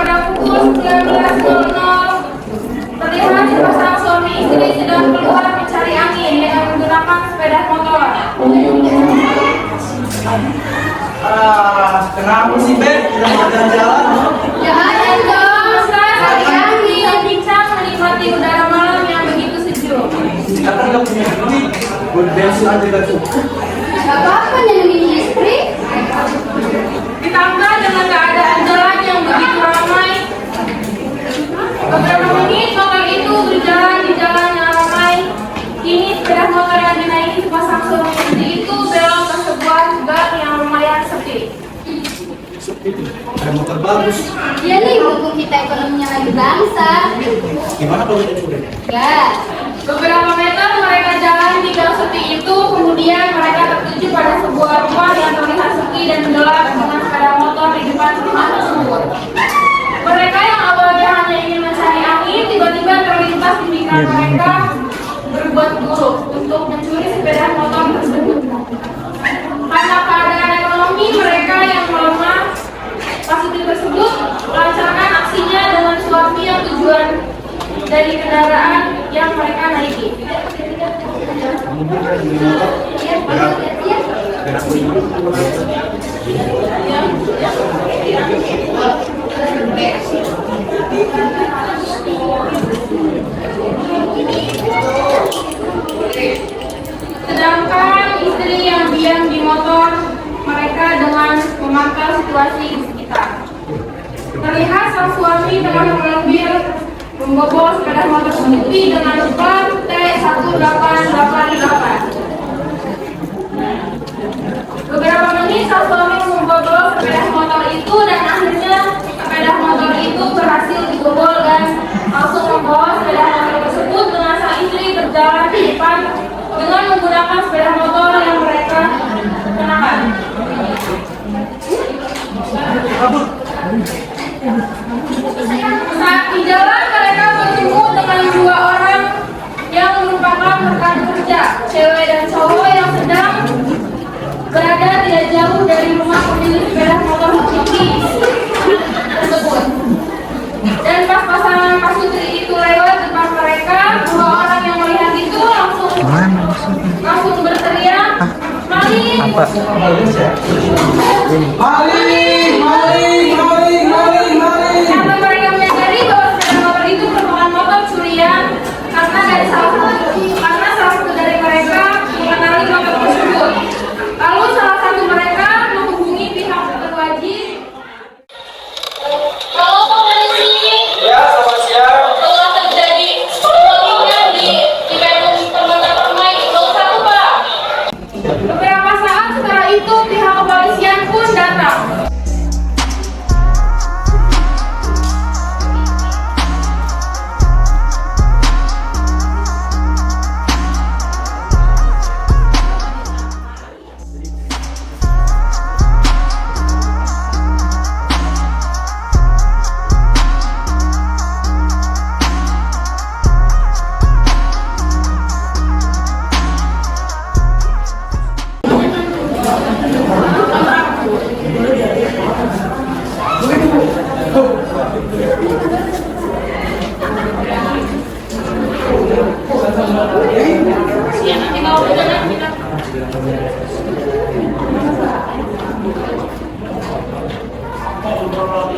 pada pukul 19.00 terlihat sepasang suami istri sedang keluar mencari angin dengan menggunakan sepeda motor. Kenapa sih, Beb? Udah mau jalan-jalan? Jangan dong, saya cari angin dan bincang menikmati udara malam yang begitu sejuk. Kita nggak punya duit. Buat bensin aja kan tuh. Gak apa-apa nyenengin istri. Ditambah dengan keadaan jalan yang begitu ramai. Beberapa menit motor itu berjalan di jalan yang ramai. Kini sepeda motor yang dinaiki sepasang suami istri itu belok ke sebuah gang yang lumayan sepi. Ada motor bagus. Iya nih, mumpung kita ekonominya lagi bangsa. Gimana kalau kita coba? Ya. Beberapa meter mereka jalan di gang sepi itu, kemudian mereka tertuju pada sebuah rumah yang terlihat sepi dan gelap dengan sepeda motor di depan rumah tersebut. Mereka yang awalnya hanya ingin mencari angin, tiba-tiba terlintas di pikiran mereka berbuat buruk untuk mencuri sepeda motor tersebut. Karena keadaan ekonomi mereka yang melemah, pasukan tersebut melancarkan aksinya dengan suami yang tujuan dari kendaraan yang mereka naiki. Sedangkan istri yang diam di motor mereka dengan memantau situasi di sekitar. Terlihat sang suami tengah mengambil membobol sepeda motor Scoopy dengan plat T1888. Beberapa menit sang suami membobol sepeda motor itu dan akhirnya sepeda motor itu berhasil dibobol dan langsung membawa sepeda motor tersebut dengan sang istri berjalan di depan dengan menggunakan sepeda motor yang mereka kenakan. Saat di jalan mereka bertemu dengan dua orang yang merupakan rekan kerja, cewek dan cowok yang sedang berada tidak jauh dari rumah pemilik sepeda motor Scoopy tersebut. Dan pas pasangan pasutri itu lewat depan mereka, dua orang yang melihat itu langsung berteriak, "Maling! Karena mereka menyadari bahwa sepeda motor itu merupakan motor curian karena salah satu dari mereka mengenali motor tersebut. Lalu salah satu mereka menghubungi pihak berwajib. Halo Pak Polisi. Ya, selamat siang. Telah terjadi pengeroyokan di Bandung Permata Permai Blok 1, Pak. Beberapa saat setelah itu pihak kepolisian pun datang.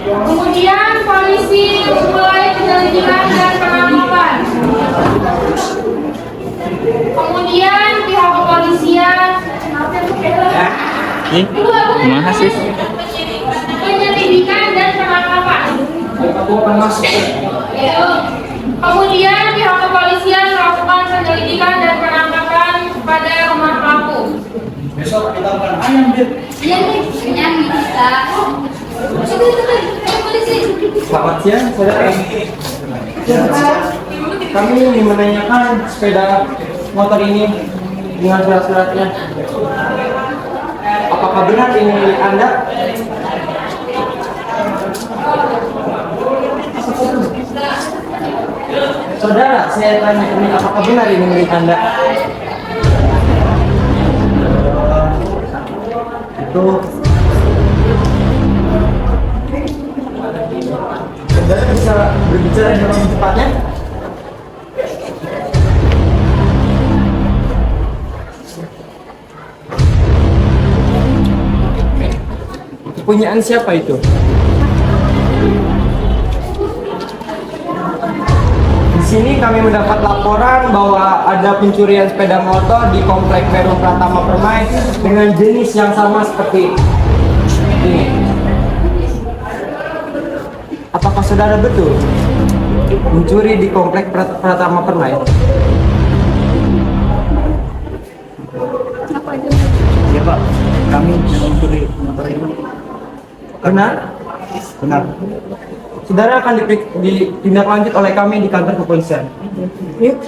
Kemudian polisi mulai penyelidikan dan penangkapan. Kemudian pihak kepolisian penyelidikan dan penangkapan. Kemudian pihak kepolisian melakukan penyelidikan dan penangkapan pada rumah pelaku. Besok kita akan ayam, Beb. Iya nih, kenyang bisa. Selamat siang, saudara. Kami ingin menanyakan sepeda motor ini dengan surat-suratnya. Apakah benar ini milik Anda? Saudara, saya tanya ini apakah benar ini milik Anda? Itu kepunyaan siapa itu? Di sini kami mendapat laporan bahwa ada pencurian sepeda motor di Komplek Perum Pratama Permai dengan jenis yang sama seperti ini. Apakah saudara betul mencuri di Komplek Pratama Permai? Iya Pak, kami yang mencuri motor itu. Benar? Benar. Saudara akan ditindaklanjut oleh kami di kantor kepolisian. Yuk.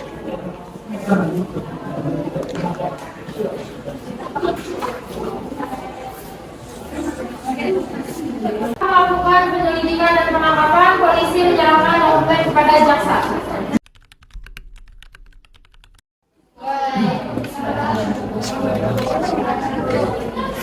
Melakukan penyelidikan dan penangkapan, polisi menyerahkan dokumen kepada jaksa.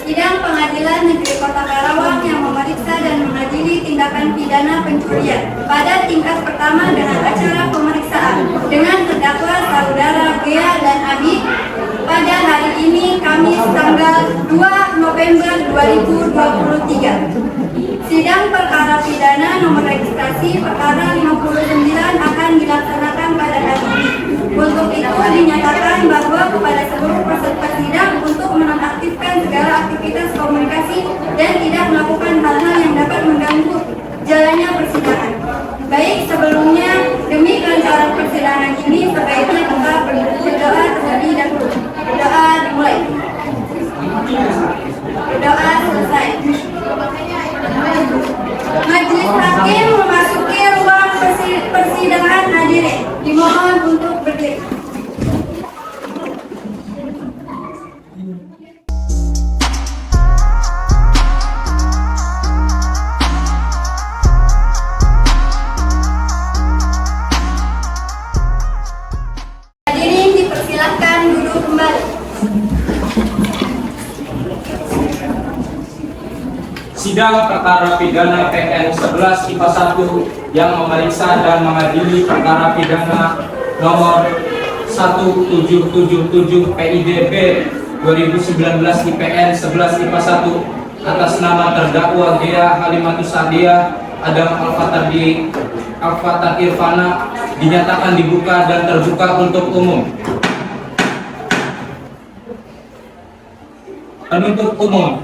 Sidang Pengadilan Negeri Kota Karawang yang memeriksa dan mengadili tindakan pidana pencurian pada tingkat pertama dengan acara pemeriksaan dengan terdakwa saudara Gea dan Abi pada hari ini Kamis tanggal 2 November 2023. Sidang perkara pidana nomor registrasi perkara 59 akan dilaksanakan pada hari ini. Untuk itu dinyatakan bahwa kepada seluruh peserta sidang untuk menonaktifkan segala aktivitas komunikasi dan tidak melakukan hal-hal yang dapat mengganggu jalannya persidangan. Baik, sebelumnya demi kelancaran persidangan ini sebaiknya kita berdoa terlebih dahulu. Berdoa dimulai. Berdoa selesai. Majelis hakim memasuki ruang persidangan, hadirin dimohon untuk berdiri. Hadirin dipersilakan duduk kembali. Sidang perkara pidana PN 11 IPA 1 yang memeriksa dan mengadili perkara pidana nomor 1777 PIDB 2019 IPN 11 IPA 1 atas nama terdakwa Gea Halimatus Sadia Adam Alfatar Irfana dinyatakan dibuka dan terbuka untuk umum. Penuntut umum,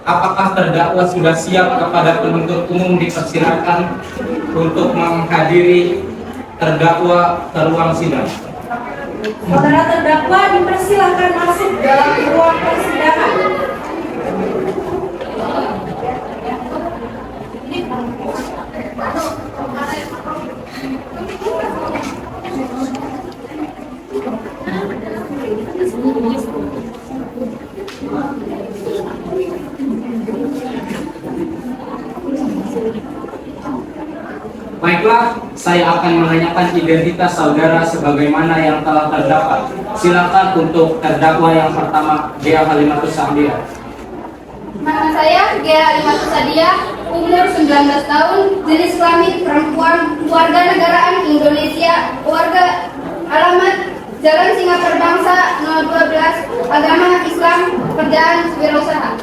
apakah terdakwa sudah siap? Kepada penuntut umum dipersilakan untuk menghadiri terdakwa ke ruang sidang. Saudara terdakwa dipersilakan masuk dalam ruang persidangan. Baiklah, saya akan menanyakan identitas saudara sebagaimana yang telah terdapat. Silakan untuk terdakwa yang pertama, Gea Halimatus Sadia. Nama saya Gea Halimatus Sadia, umur 19 tahun, jenis kelamin perempuan, warga negaraan Indonesia, warga alamat Jalan Singapura Bangsa 012, agama Islam, pekerjaan wirausaha.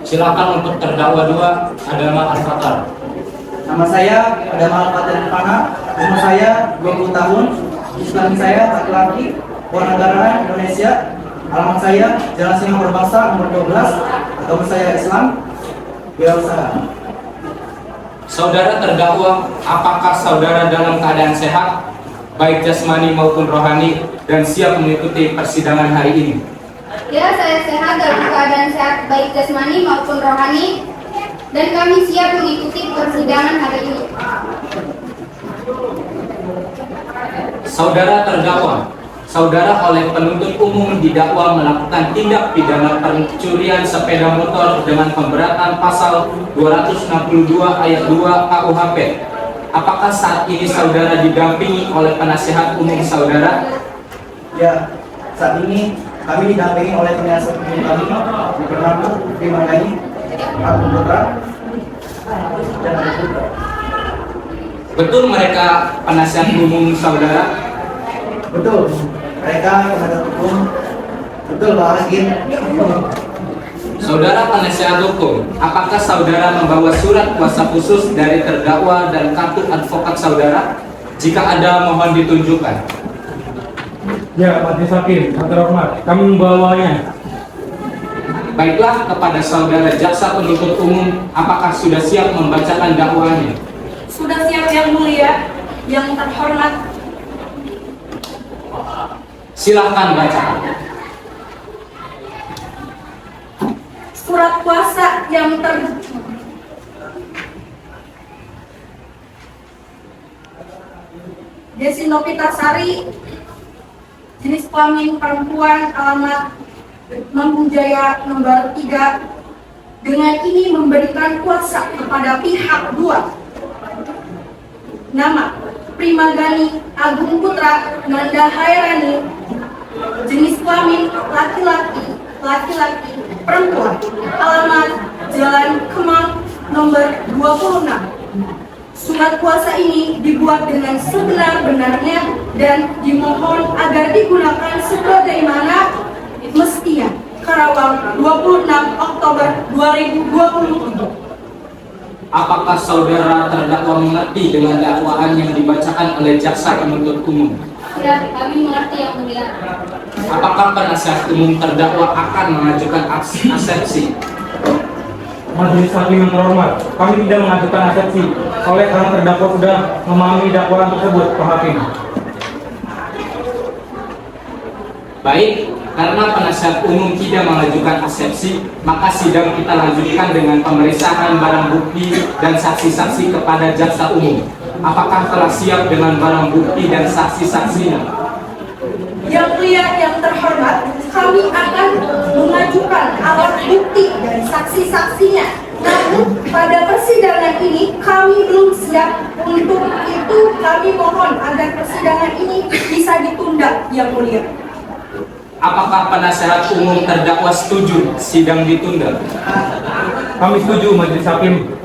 Silakan untuk terdakwa 2, Adama Alfatar. Nama saya Adam Alfatar Irfana, umur saya 20 tahun, jenis kelamin saya laki-laki, warga negaraan Indonesia, alamat saya Jalan Singapura Bangsa nomor 12, agama saya Islam, wirausaha. Saudara terdakwa, apakah saudara dalam keadaan sehat, baik jasmani maupun rohani, dan siap mengikuti persidangan hari ini? Ya, saya sehat dalam keadaan sehat baik jasmani maupun rohani, dan kami siap mengikuti persidangan hari ini. Saudara terdakwa, saudara oleh penuntut umum didakwa melakukan tindak pidana pencurian sepeda motor dengan pemberatan pasal 262 ayat 2 KUHP. Apakah saat ini saudara didampingi oleh penasihat umum saudara? Ya, saat ini kami didampingi oleh penasihat hukum kami bernama Primangani Abu Putra dan Abu Putra. Betul mereka penasihat umum saudara? Betul, mereka penasihat hukum. Betul Pak Hakim. Saudara penasihat hukum, apakah saudara membawa surat kuasa khusus dari terdakwa dan kartu advokat saudara? Jika ada, mohon ditunjukkan. Ya, Majelis Hakim, yang terhormat, kami membawanya. Baiklah, kepada saudara jaksa penuntut umum, apakah sudah siap membacakan dakwaannya? Sudah siap yang mulia, yang terhormat. Silahkan baca. Surat kuasa yang Desi Novitasari, jenis kelamin perempuan, alamat Manggung Jaya nomor 3, dengan ini memberikan kuasa kepada pihak 2. Nama Primagani Agung Putra Nanda Hairani, jenis kelamin laki-laki, perempuan, alamat Jalan Kemang nomor 26. Surat kuasa ini dibuat dengan sebenar-benarnya dan dimohon agar digunakan sebagaimana mestinya. Karawang, 26 Oktober 2023. Apakah saudara terdakwa mengerti dengan dakwaan yang dibacakan oleh jaksa penuntut umum? Ya, kami mengerti yang mulia. Apakah penasihat umum terdakwa akan mengajukan asepsi? Majelis Hakim yang terhormat, kami tidak mengajukan asepsi oleh karena terdakwa sudah memahami dakwaan tersebut, Pak Hakim. Baik, karena penasihat umum tidak mengajukan asepsi, maka sidang kita lanjutkan dengan pemeriksaan barang bukti dan saksi-saksi kepada jaksa umum. Apakah telah siap dengan barang bukti dan saksi-saksinya? Yang mulia, yang terhormat, kami akan mengajukan alat bukti dan saksi-saksinya. Namun pada persidangan ini kami belum siap. Untuk itu kami mohon agar persidangan ini bisa ditunda, yang mulia. Apakah penasihat umum terdakwa setuju sidang ditunda? Kami setuju, Majelis Hakim.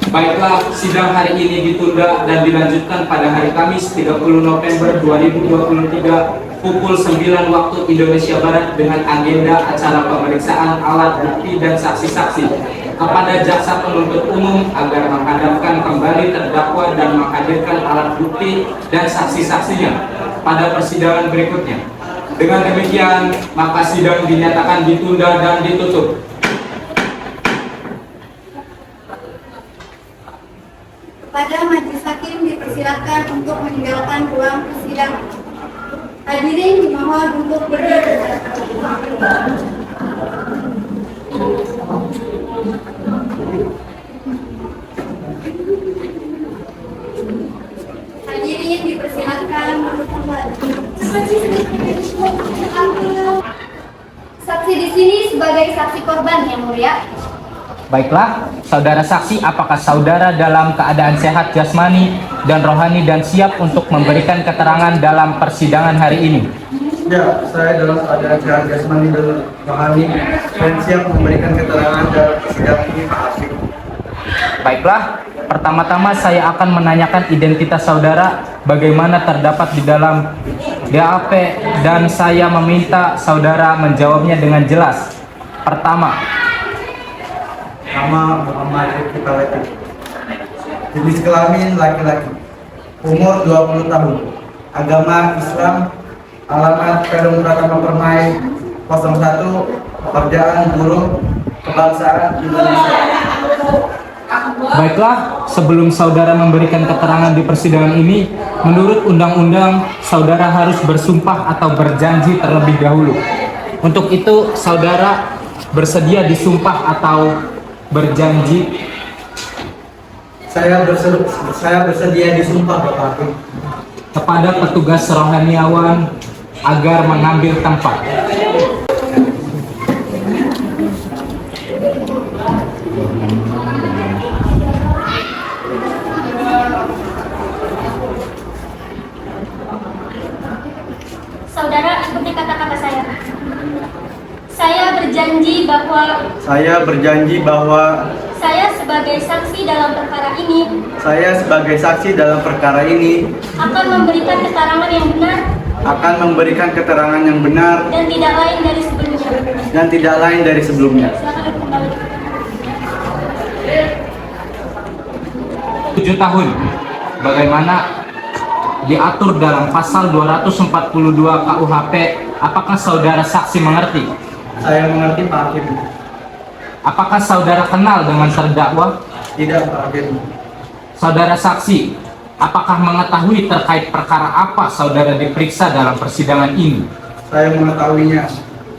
Baiklah, sidang hari ini ditunda dan dilanjutkan pada hari Kamis 30 November 2023 pukul 9 waktu Indonesia Barat dengan agenda acara pemeriksaan alat bukti dan saksi-saksi kepada jaksa penuntut umum agar menghadapkan kembali terdakwa dan menghadirkan alat bukti dan saksi-saksinya pada persidangan berikutnya. Dengan demikian, maka sidang dinyatakan ditunda dan ditutup. Pada majelis hakim dipersilakan untuk meninggalkan ruang persidangan. Hadirin dimohon untuk berdiri. Hadirin dipersilakan untuk kembali. Saksi di sini sebagai saksi korban, yang mulia. Baiklah, saudara saksi, apakah saudara dalam keadaan sehat jasmani dan rohani dan siap untuk memberikan keterangan dalam persidangan hari ini? Ya, saya dalam keadaan sehat jasmani dan rohani dan siap memberikan keterangan dalam persidangan ini, Pak Hakim. Baiklah, pertama-tama saya akan menanyakan identitas saudara, bagaimana terdapat di dalam DAP, dan saya meminta saudara menjawabnya dengan jelas. Pertama, Nama Muhammad Rifki Paleti. Jenis kelamin laki-laki. Umur 20 tahun. Agama Islam. Alamat Pedong Pratama Permai 01. Pekerjaan guru. Kebangsaan Indonesia. baiklah, sebelum saudara memberikan keterangan di persidangan ini, menurut undang-undang, saudara harus bersumpah atau berjanji terlebih dahulu. Untuk itu, saudara bersedia disumpah atau berjanji? Saya bersedia disumpah, Bapak Hakim. Kepada petugas rohaniawan agar mengambil tempat. Saudara, ikuti kata-kata saya. Saya berjanji bahwa saya sebagai saksi dalam perkara ini akan memberikan keterangan yang benar dan tidak lain dari sebelumnya. Silakan 7 tahun. Bagaimana diatur dalam pasal 242 KUHP. Apakah saudara saksi mengerti? Saya mengerti Pak Hakim. Apakah saudara kenal dengan terdakwa? Tidak Pak Hakim. Saudara saksi, apakah mengetahui terkait perkara apa saudara diperiksa dalam persidangan ini? Saya mengetahuinya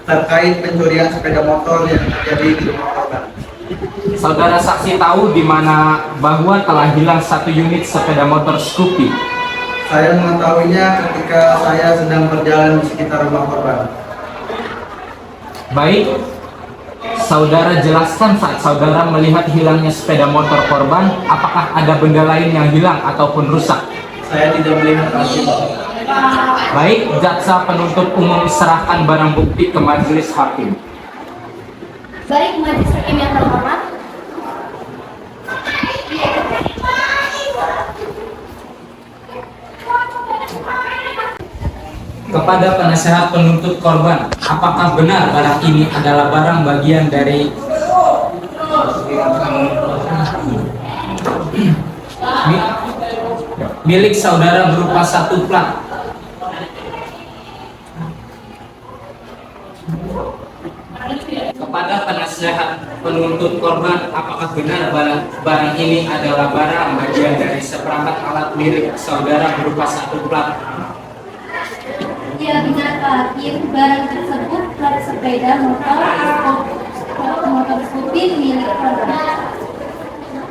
terkait pencurian sepeda motor yang terjadi di rumah korban. Saudara saksi tahu di mana bahwa telah hilang 1 unit sepeda motor Scoopy. Saya mengetahuinya ketika saya sedang berjalan di sekitar rumah korban. Baik, saudara jelaskan saat saudara melihat hilangnya sepeda motor korban, apakah ada benda lain yang hilang ataupun rusak? Saya tidak melihat Pak Hakim. Baik, jaksa penuntut umum serahkan barang bukti ke majelis hakim. Baik, majelis hakim yang terhormat. Kepada penasehat penuntut korban, apakah benar barang ini adalah barang bagian dari milik saudara berupa 1 plat? Kepada penasehat penuntut korban, apakah benar barang ini adalah barang bagian dari seperangkat alat milik saudara berupa 1 plat? Ya benar Pak Hakim, barang tersebut plat sepeda motor Scoopy milik korban.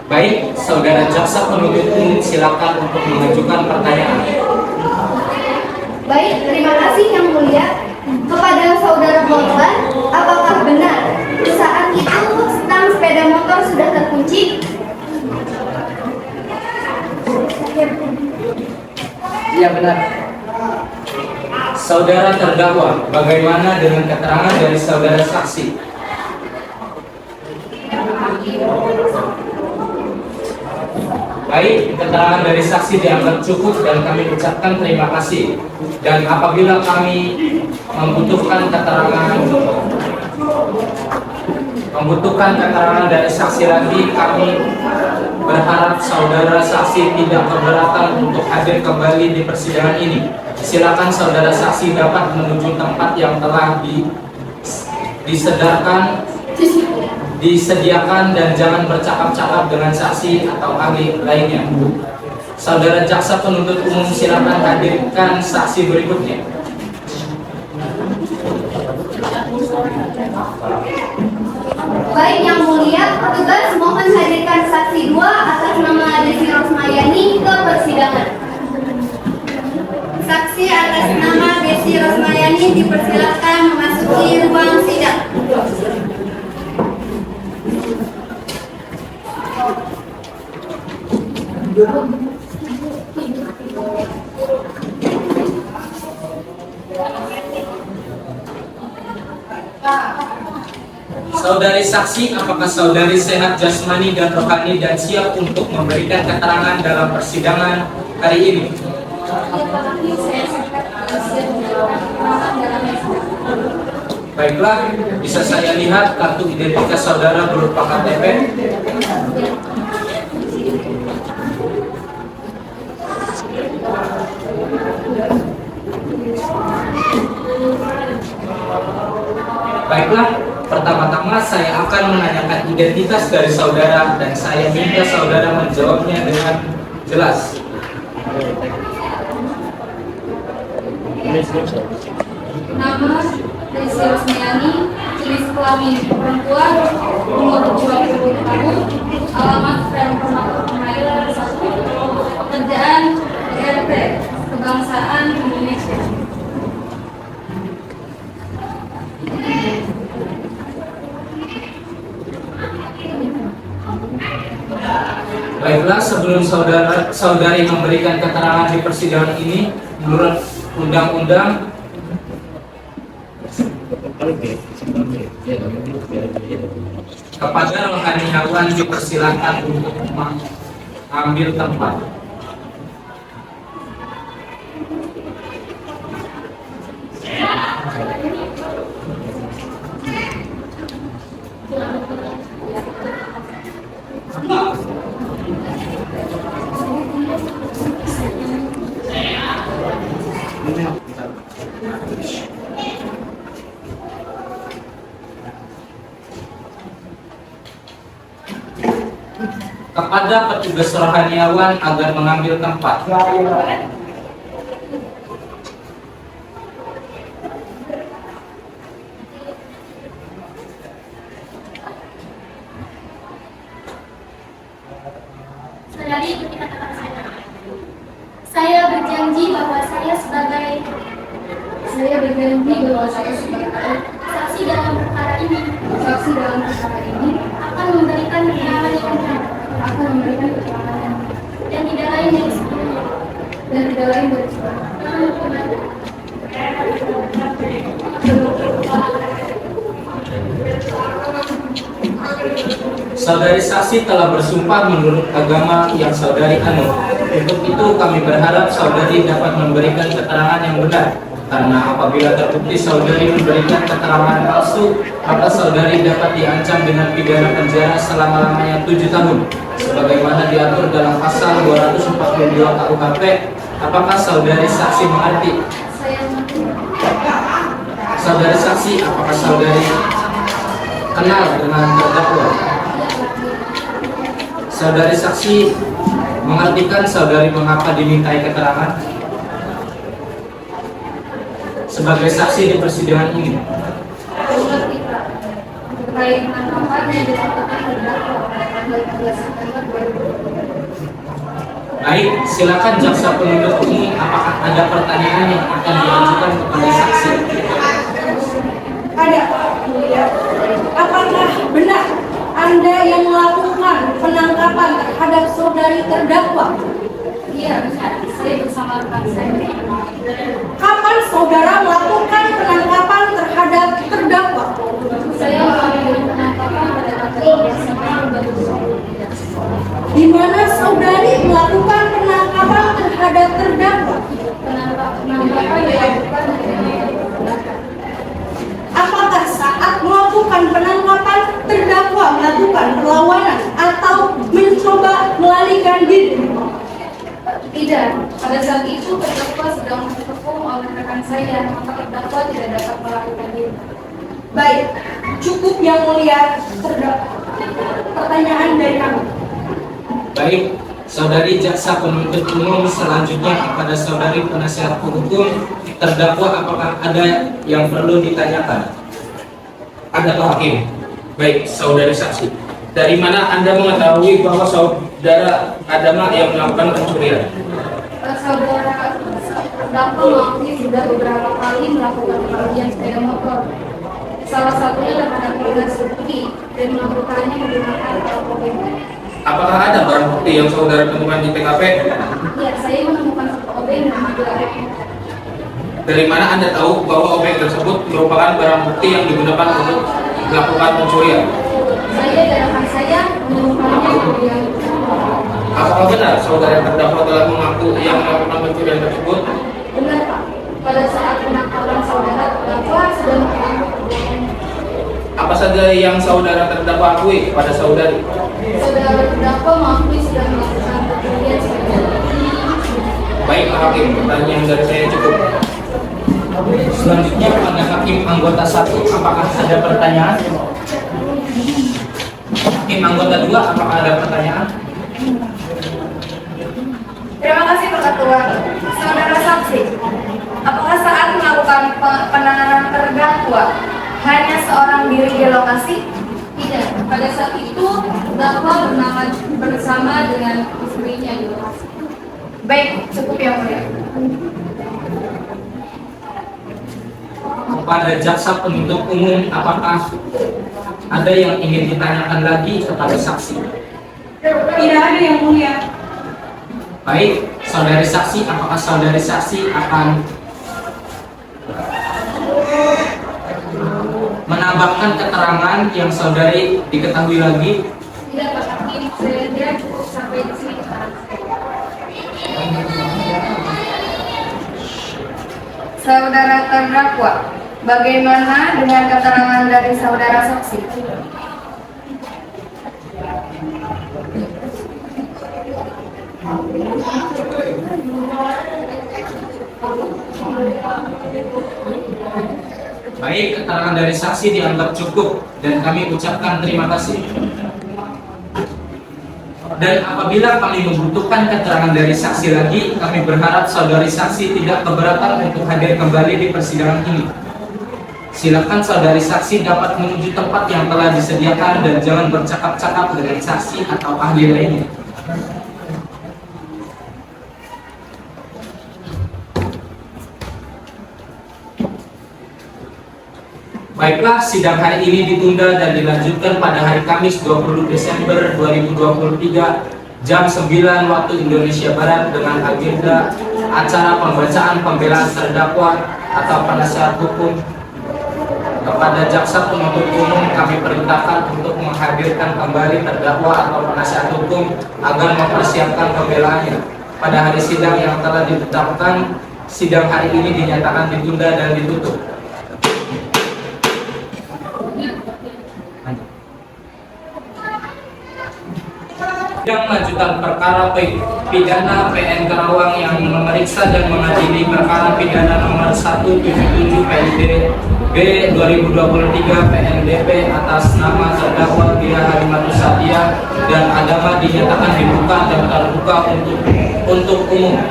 Baik, saudara jaksa penuntut umum silakan untuk mengajukan pertanyaan. Baik, terima kasih Yang Mulia. Kepada saudara korban, apakah benar saat itu stang sepeda motor sudah terkunci? Iya benar. Saudara terdakwa, bagaimana dengan keterangan dari saudara saksi? Baik, keterangan dari saksi dianggap cukup dan kami ucapkan terima kasih. Dan apabila kami membutuhkan keterangan dari saksi lagi, kami berharap saudara saksi tidak keberatan untuk hadir kembali di persidangan ini. Silakan saudara saksi dapat menuju tempat yang telah disediakan dan jangan bercakap-cakap dengan saksi atau ahli lainnya. Saudara jaksa penuntut umum silakan hadirkan saksi berikutnya. Baik Yang Mulia, petugas mohon hadirkan saksi 2 atas nama Desi Rosmayani ke persidangan. Saksi atas nama Desi Rosmayani dipersilakan memasuki ruang sidang. Saudari saksi, apakah saudari sehat jasmani dan rohani dan siap untuk memberikan keterangan dalam persidangan hari ini? Baiklah, bisa saya lihat kartu identitas saudara berupa KTP? Baiklah, pertama-tama saya akan menanyakan identitas dari saudara dan saya minta saudara menjawabnya dengan jelas. Nama Desi Rosmayani, jenis kelamin perempuan, umur 20 tahun, alamat Kemayoran 1, pekerjaan RT, kebangsaan Indonesia. Baiklah, sebelum saudari memberikan keterangan di persidangan ini, menurut undang-undang kepada rohaniawan dipersilakan untuk mengambil tempat. kepada petugas rohaniawan agar mengambil tempat. Saudari, ikuti kata-kata saya. Saya berjanji bahwa saya sebagai saksi dalam perkara ini akan memberikan keterangan yang benar dan tidak lain dari Saudari saksi telah bersumpah menurut agama yang saudari anut. Untuk itu kami berharap saudari dapat memberikan keterangan yang benar. Karena apabila terbukti saudari memberikan keterangan palsu, maka saudari dapat diancam dengan pidana penjara selama-lamanya 7 tahun. Sebagaimana diatur dalam pasal 242 KUHP. Apakah saudari saksi mengerti? Saudari saksi, apakah saudari kenal dengan terdakwa? Saudari saksi mengartikan saudari mengapa dimintai keterangan sebagai saksi di persidangan ini? Baik, silakan jaksa penuntut umum, apakah ada pertanyaan yang akan diajukan kepada saksi? Ada, Mulia. Apakah benar Anda yang melakukan penangkapan terhadap saudari terdakwa? Iya, benar. Saya bersama rekan saya. Kapan saudara melakukan penangkapan terhadap terdakwa? Saya melakukan penangkapan pada tanggal 3 Di mana saudari melakukan penangkapan terhadap terdakwa? penangkapan dilakukan Apakah saat melakukan penangkapan terdakwa melakukan perlawanan atau mencoba melarikan diri? tidak. Pada saat itu terdakwa sedang dikepung oleh rekan saya, maka terdakwa tidak dapat melakukan diri. Baik, cukup yang mulia terdakwa. Pertanyaan dari kami. Baik, saudari jaksa penuntut umum, selanjutnya kepada saudari penasihat hukum terdakwa, apakah ada yang perlu ditanyakan? Ada Pak Hakim. Baik, saudari saksi. Dari mana Anda mengetahui bahwa saudara Adama yang melakukan pencurian? Saudara terdakwa mengakui sudah beberapa kali melakukan pencurian sepeda motor. Salah satunya terhadap petugas bukti dan melakukannya menggunakan alkohol. Apakah ada barang bukti yang saudara temukan di TKP? Ya, saya menemukan satu obeng yang digunakan. Dari mana Anda tahu bahwa obeng tersebut merupakan barang bukti yang digunakan untuk melakukan pencurian? Saya dan rekan saya menemukannya kemudian. Apakah benar saudara terdakwa telah mengaku yang melakukan pencurian tersebut? Benar, Pak. Pada saat penangkapan saudara terdakwa sudah melakukan perbuatannya. Apa saja yang saudara terdakwa akui kepada saudari? Saudara terdakwa mengakui sudah melakukan pencurian sepeda motor. Baik Pak Hakim, pertanyaan dari saya cukup. Selanjutnya kepada Hakim anggota 1, apakah ada pertanyaan? Hakim anggota 2, apakah ada pertanyaan? Terima kasih Pak Ketua. Saudara saksi, apakah saat melakukan penanganan terdakwa hanya seorang diri di lokasi? Tidak. Pada saat itu terdakwa bersama dengan istrinya di lokasi. Baik, cukup yang mulia. Kepada jaksa penuntut umum, apakah ada yang ingin ditanyakan lagi kepada saksi? Tidak ada yang mulia. Baik, saudari saksi, apakah saudari saksi akan menambahkan keterangan yang saudari diketahui lagi? Tidak, Pak Hakim. Saya kira cukup sampai di sini keterangan saya. Saudara terdakwa, bagaimana dengan keterangan dari saudara saksi? Baik, keterangan dari saksi dianggap cukup dan kami ucapkan terima kasih. Dan apabila kami membutuhkan keterangan dari saksi lagi, kami berharap saudari saksi tidak keberatan untuk hadir kembali di persidangan ini. Silakan saudari saksi dapat menuju tempat yang telah disediakan dan jangan bercakap-cakap dengan saksi atau ahli lainnya. Baiklah, sidang hari ini ditunda dan dilanjutkan pada hari Kamis 20 Desember 2023 jam 9 waktu Indonesia Barat dengan agenda acara pembacaan pembelaan terdakwa atau penasihat hukum. Kepada jaksa penuntut umum kami perintahkan untuk menghadirkan kembali terdakwa atau penasihat hukum agar mempersiapkan pembelaannya. Pada hari sidang yang telah ditetapkan, sidang hari ini dinyatakan ditunda dan ditutup. Sidang lanjutan perkara pidana PN Karawang yang memeriksa dan mengadili perkara pidana nomor 177 PID B 2023 PNDP atas nama terdakwa Dia Halimatu Sadia dan Agama dinyatakan dibuka dan terbuka untuk umum.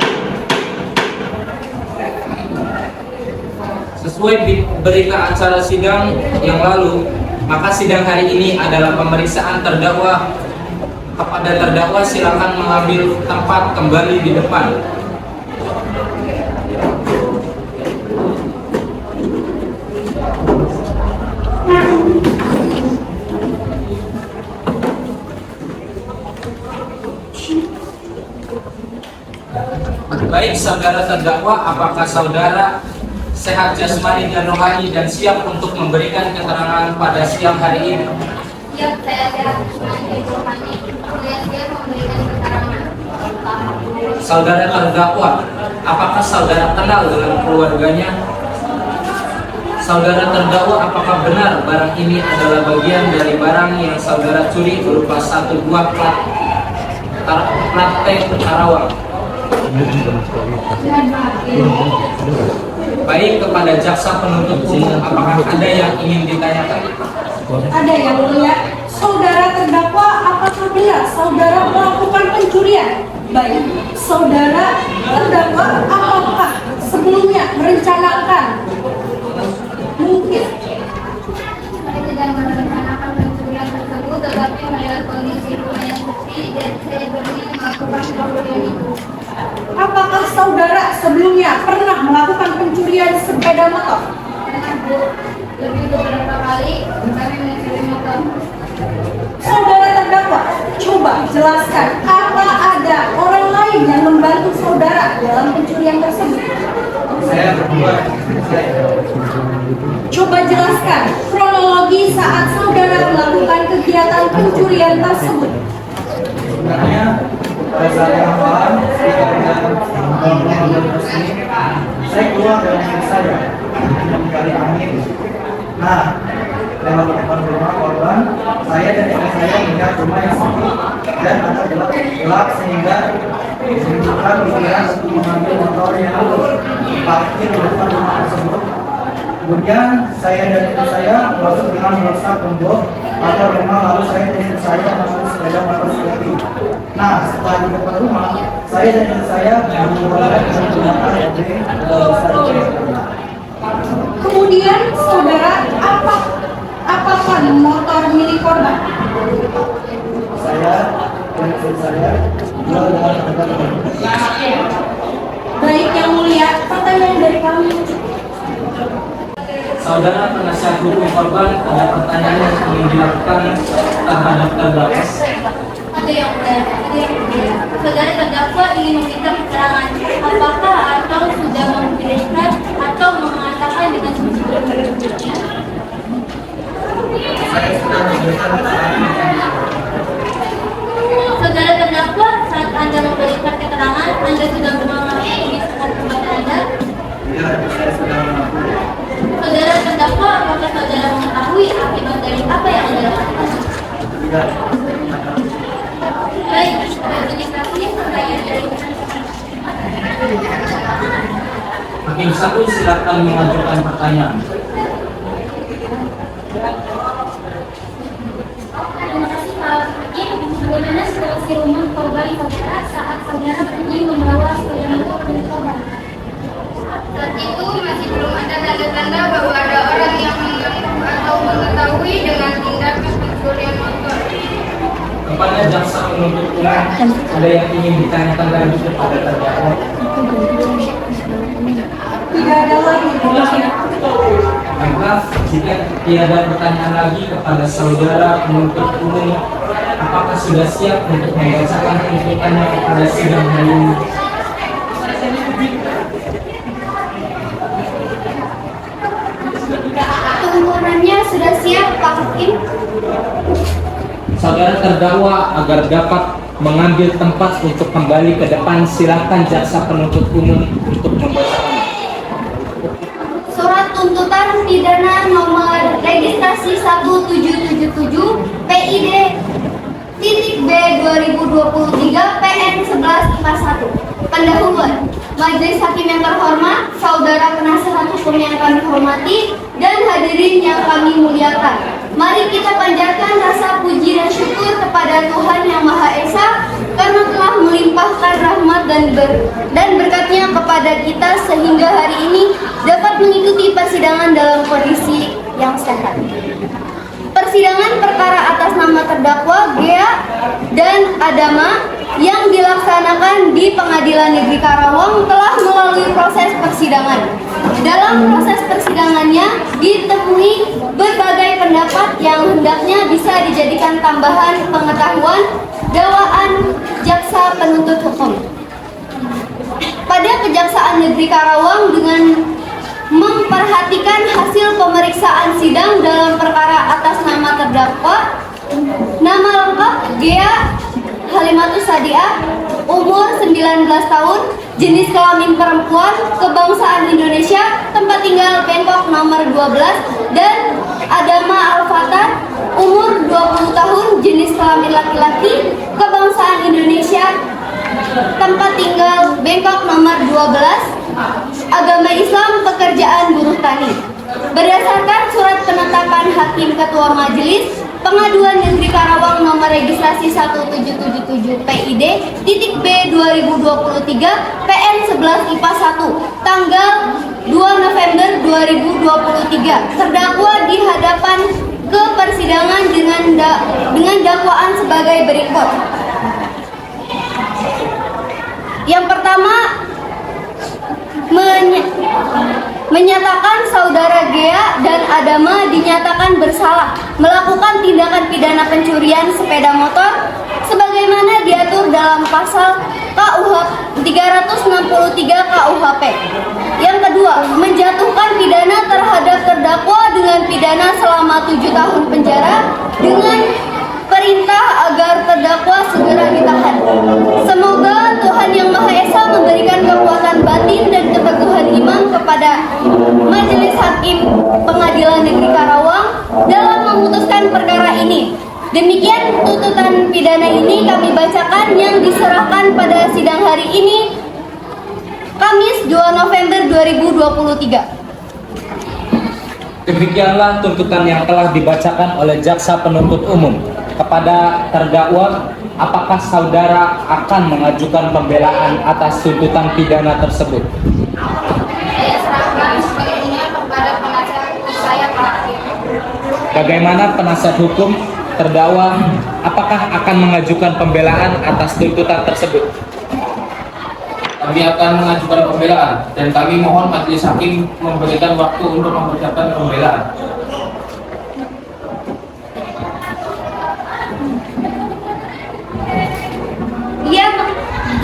Sesuai berita acara sidang yang lalu, maka sidang hari ini adalah pemeriksaan terdakwa. Kepada terdakwa silakan mengambil tempat kembali di depan. Baik saudara terdakwa, apakah saudara sehat jasmani dan rohani dan siap untuk memberikan keterangan pada siang hari ini? Ya, saya sehat jasmani dan rohani. Saya siap memberikan keterangan. Saudara terdakwa, apakah saudara kenal dengan keluarganya? Saudara terdakwa, apakah benar barang ini adalah bagian dari barang yang saudara curi berupa satu buah plat T Karawang? Baik, kepada jaksa penuntut umum, apakah ada yang ingin ditanyakan? Ada yang mulia. Saudara terdakwa, apakah benar saudara melakukan pencurian? Baik, saudara terdakwa, apakah sebelumnya merencanakan? Mungkin. Saya tidak merencanakan pencurian tersebut, tetapi melihat kondisi rumah yang sepi dan saya berniat melakukan pencurian itu. Apakah saudara sebelumnya pernah melakukan pencurian sepeda motor? Pernah, Bu. Lebih beberapa kali kami mencuri motor. Saudara terdakwa, coba jelaskan, apa ada orang lain yang membantu saudara dalam pencurian tersebut? Saya berdua. Coba jelaskan kronologi saat saudara melakukan kegiatan pencurian tersebut. Sebenarnya pada saat yang malam saya keluar dari diri saya mencari angin. Nah, lewat depan rumah korban, saya dan istri saya melihat rumah yang sepi dan ada gelap sehingga menimbulkan pikiran untuk mengambil motor yang diparkir di depan rumah tersebut. Kemudian saya dan istri saya masuk dengan merusak gembok atau rumah, lalu saya dan istri saya masuk sepeda motor sendiri. Nah, setelah di depan rumah, saya dan istri saya menggunakan Kemudian saudara, apakah motor milik korban? saya dan istri saya jual dengan harga tertentu. Baik yang mulia, pertanyaan dari kami. Saudara penasihat hukum korban, ada pertanyaan yang ingin dilakukan terhadap terdakwa? Ada yang mulia. Saudara terdakwa ingin meminta keterangan apakah atau sudah memberikan atau mengatakan dengan sejujurnya. Saya sudah memberikan Saudara terdakwa, saat Anda memberikan keterangan, Anda sudah mengakui pembicaraan kepada Anda. ya, saya sudah mengakui. Saudara terdakwa, apakah saudara mengetahui akibat dari apa yang Anda lakukan? Tidak. Baik, majelis hakim, pertanyaan dari Hakim satu silakan mengajukan pertanyaan. Terima kasih Pak Hakim. Bagaimana setelah lokasi rumah korban saudara saat saudara pergi membawa sepeda motor milik korban? Saat itu masih belum ada tanda-tanda bahwa ada orang yang mengganggu atau mengetahui dengan tindakan pencurian motor. Kepada jaksa penuntut umum, ada yang ingin ditanyakan lagi kepada terdakwa? Tidak ada lagi. Maka jika tiada pertanyaan lagi kepada saudara penuntut umum, apakah sudah siap untuk membacakan tuntutannya kepada sidang hari ini? Tuntutannya sudah siap, Pak Hakim. Saudara terdakwa agar dapat mengambil tempat untuk kembali ke depan, silakan jaksa penuntut umum untuk membacakan. Surat tuntutan pidana nomor registrasi 1777 PID titik B 2023 PN 11 IPA 1. Pendahuluan. Majelis Hakim yang terhormat, saudara penasehat hukum yang kami hormati, dan hadirin yang kami muliakan. Mari kita panjatkan rasa puji dan syukur kepada Tuhan Yang Maha Esa karena telah melimpahkan rahmat dan berkatnya kepada kita sehingga hari ini dapat mengikuti persidangan dalam kondisi yang sehat. Persidangan perkara atas nama terdakwa Gea dan Adama yang dilaksanakan di Pengadilan Negeri Karawang telah melalui proses persidangan. Dalam proses persidangannya ditemui berbagai pendapat yang hendaknya bisa dijadikan tambahan pengetahuan dakwaan jaksa penuntut hukum. Pada Kejaksaan Negeri Karawang dengan memperhatikan hasil pemeriksaan sidang dalam perkara atas nama terdakwa, nama lengkap Gea Halimatus Sadiah, umur 19 tahun, jenis kelamin perempuan, kebangsaan Indonesia, tempat tinggal Bangkok nomor 12, dan Adama Al-Fatar, umur 20 tahun, jenis kelamin laki-laki, kebangsaan Indonesia, tempat tinggal Bangkok nomor 12, agama Islam, pekerjaan buruh tani. Berdasarkan surat penetapan Hakim Ketua Majelis Pengaduan Negeri Karawang nomor registrasi 1777 PID titik B 2023 PN 11 IPA 1 tanggal 2 November 2023, terdakwa dihadapan ke persidangan dengan dakwaan sebagai berikut. Yang pertama, menyatakan saudara Gea dan Adama dinyatakan bersalah melakukan tindakan pidana pencurian sepeda motor sebagaimana diatur dalam pasal KUH 363 KUHP. Yang kedua, menjatuhkan pidana terhadap terdakwa dengan pidana selama 7 tahun penjara dengan perintah agar terdakwa segera ditahan. Semoga Tuhan Yang Maha Esa memberikan kekuatan batin dan keteguhan iman kepada Majelis Hakim Pengadilan Negeri Karawang dalam memutuskan perkara ini. Demikian tuntutan pidana ini kami bacakan yang diserahkan pada sidang hari ini, Kamis 2 November 2023. Demikianlah tuntutan yang telah dibacakan oleh jaksa penuntut umum. Kepada terdakwa, apakah saudara akan mengajukan pembelaan atas tuntutan pidana tersebut? Saya serahkan sepenuhnya kepada penasihat hukum saya, Pak Hakim. Bagaimana penasihat hukum terdakwa, apakah akan mengajukan pembelaan atas tuntutan tersebut? Kami akan mengajukan pembelaan dan kami mohon majelis hakim memberikan waktu untuk mempersiapkan pembelaan.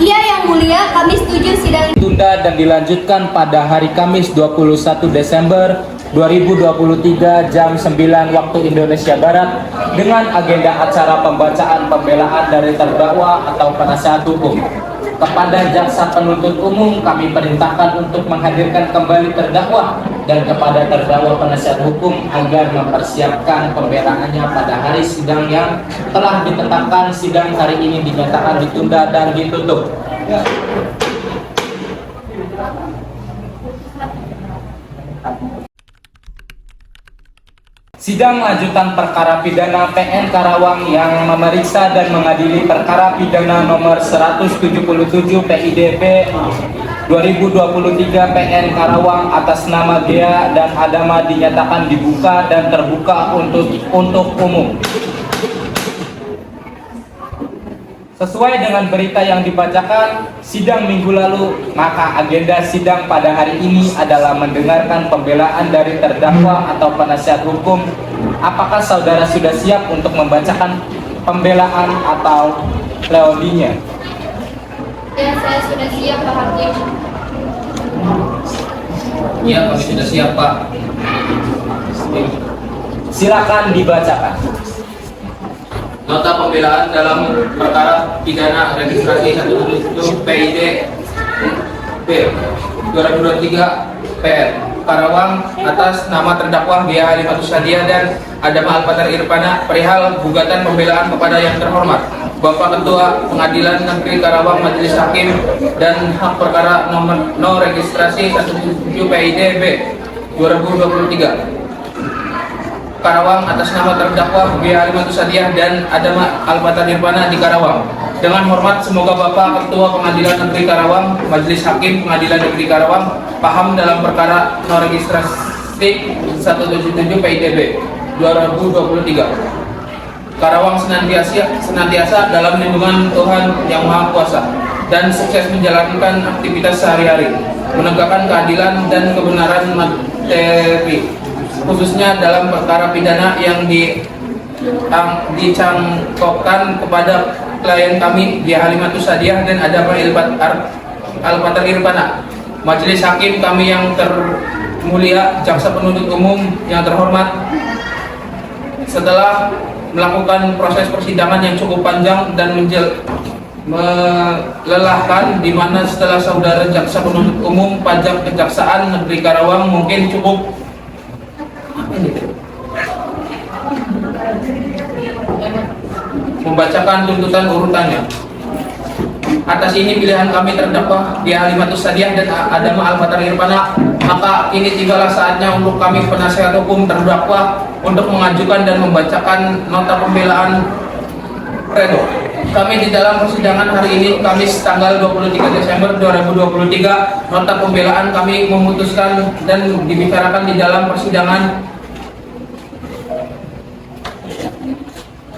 Iya yang mulia, kami setuju sidang Ditunda dan dilanjutkan pada hari Kamis 21 Desember 2023 jam 9 waktu Indonesia Barat dengan agenda acara pembacaan pembelaan dari terdakwa atau penasihat hukum. Kepada jaksa penuntut umum kami perintahkan untuk menghadirkan kembali terdakwa dan kepada terdakwa penasihat hukum agar mempersiapkan pembelaannya pada hari sidang yang telah ditetapkan. Sidang hari ini dinyatakan ditunda dan ditutup. Sidang lanjutan perkara pidana PN Karawang yang memeriksa dan mengadili perkara pidana nomor 177 PIDP 2023 PN Karawang atas nama Dea dan Adama dinyatakan dibuka dan terbuka untuk umum. Sesuai dengan berita yang dibacakan sidang minggu lalu, maka agenda sidang pada hari ini adalah mendengarkan pembelaan dari terdakwa atau penasihat hukum. Apakah saudara sudah siap untuk membacakan pembelaan atau pleodinya? Ya, saya sudah siap, Pak Hakim. Ya, kami sudah siap, Pak. Silakan dibacakan. Nota pembelaan dalam perkara pidana registrasi 177 PID B 2023 PN Karawang atas nama terdakwa Dea Halimatus Sadiah dan Adama Alfatar Irfana perihal gugatan pembelaan kepada yang terhormat Bapak Ketua Pengadilan Negeri Karawang Majelis Hakim dan hak perkara nomor registrasi 177 PID B 2023 Karawang atas nama terdakwa Dea Halimatus Sadiah dan Adama Alfatar Irfana di Karawang. Dengan hormat, semoga Bapak Ketua Pengadilan Negeri Karawang, Majelis Hakim Pengadilan Negeri Karawang paham dalam perkara no registrasi 177 PIDB 2023. Karawang senantiasa dalam lindungan Tuhan Yang Maha Kuasa dan sukses menjalankan aktivitas sehari-hari, menegakkan keadilan dan kebenaran materi, khususnya dalam perkara pidana yang dicangkokkan kepada klien kami Dea Halimatus Sadiah dan Adama Alfatar Irfana. Majelis Hakim kami yang termulia, Jaksa Penuntut Umum yang terhormat, setelah melakukan proses persidangan yang cukup panjang dan melelahkan, di mana setelah saudara Jaksa Penuntut Umum Pajak Kejaksaan Negeri Karawang mungkin cukup membacakan tuntutan urutannya. Atas ini pilihan kami terdakwa Dea Halimatus Sadiah dan Adama Alfatar Irfana, maka ini tibalah saatnya untuk kami penasihat hukum terdakwa untuk mengajukan dan membacakan nota pembelaan Fredo. Kami di dalam persidangan hari ini Kamis tanggal 23 Desember 2023, nota pembelaan kami memutuskan dan dibicarakan di dalam persidangan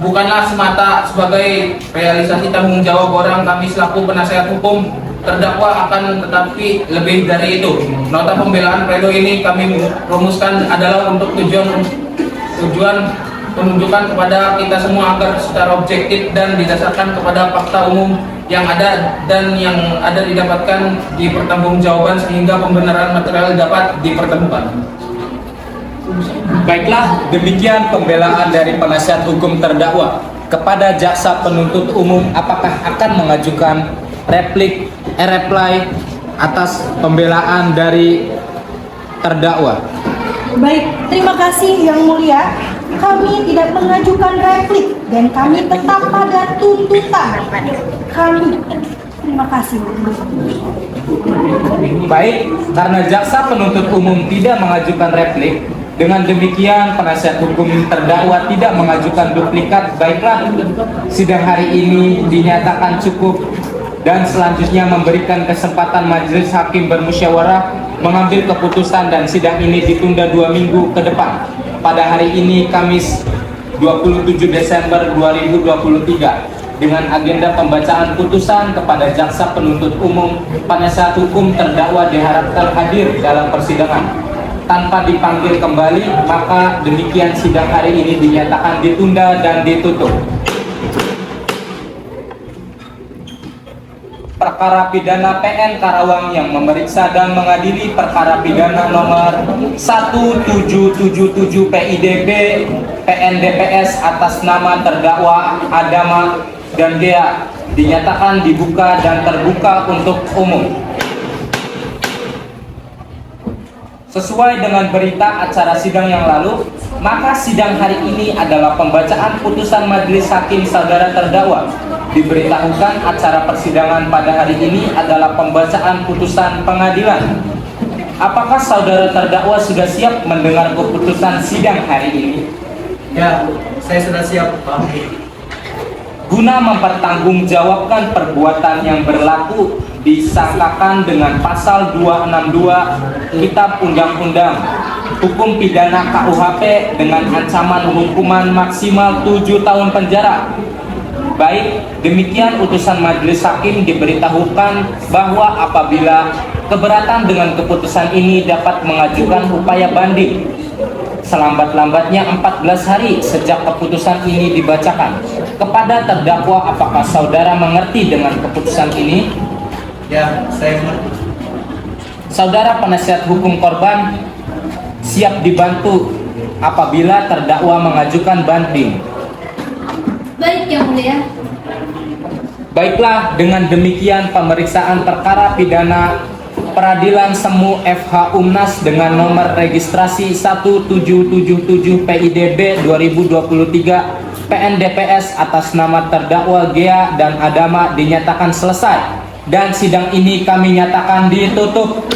bukanlah semata sebagai realisasi tanggung jawab orang kami selaku penasihat hukum terdakwa, akan tetapi lebih dari itu. Nota pembelaan Fredo ini kami rumuskan adalah untuk tujuan menunjukkan kepada kita semua agar secara objektif dan didasarkan kepada fakta umum yang ada dan yang ada didapatkan di pertanggungjawaban sehingga pembenaran material dapat dipertemukan. Baiklah, demikian pembelaan dari penasihat hukum terdakwa. Kepada Jaksa Penuntut Umum, apakah akan mengajukan reply atas pembelaan dari terdakwa? Baik, terima kasih Yang Mulia. Kami tidak mengajukan replik dan kami tetap pada tuntutan kami. Terima kasih. Baik, karena Jaksa Penuntut Umum tidak mengajukan replik, dengan demikian penasihat hukum terdakwa tidak mengajukan duplikat. Baiklah, sidang hari ini dinyatakan cukup dan selanjutnya memberikan kesempatan majelis hakim bermusyawarah mengambil keputusan dan sidang ini ditunda 2 minggu ke depan. Pada hari ini Kamis 27 Desember 2023 dengan agenda pembacaan putusan kepada Jaksa Penuntut Umum, penasihat hukum terdakwa diharapkan hadir dalam persidangan. Tanpa dipanggil kembali, maka demikian sidang hari ini dinyatakan ditunda dan ditutup. Perkara pidana PN Karawang yang memeriksa dan mengadili perkara pidana nomor 1777 PIDP PN DPS atas nama terdakwa Adama dan Dea dinyatakan dibuka dan terbuka untuk umum. Sesuai dengan berita acara sidang yang lalu, maka sidang hari ini adalah pembacaan putusan majelis hakim saudara terdakwa. Diberitahukan acara persidangan pada hari ini adalah pembacaan putusan pengadilan. Apakah saudara terdakwa sudah siap mendengar keputusan sidang hari ini? Ya, saya sudah siap, Pak. Guna mempertanggungjawabkan perbuatan yang berlaku disangkakan dengan pasal 262 Kitab Undang-Undang Hukum Pidana KUHP dengan ancaman hukuman maksimal 7 tahun penjara. Baik, demikian utusan majelis hakim diberitahukan bahwa apabila keberatan dengan keputusan ini dapat mengajukan upaya banding selambat-lambatnya 14 hari sejak keputusan ini dibacakan. Kepada terdakwa, apakah saudara mengerti dengan keputusan ini? Ya, saya mengerti. Saudara penasihat hukum korban siap dibantu apabila terdakwa mengajukan banding. Baik, Yang Mulia. Baiklah, dengan demikian pemeriksaan perkara pidana Peradilan Semu FH Umnas dengan nomor registrasi 1777 PIDB 2023 PNDPS atas nama terdakwa Gea dan Adama dinyatakan selesai dan sidang ini kami nyatakan ditutup.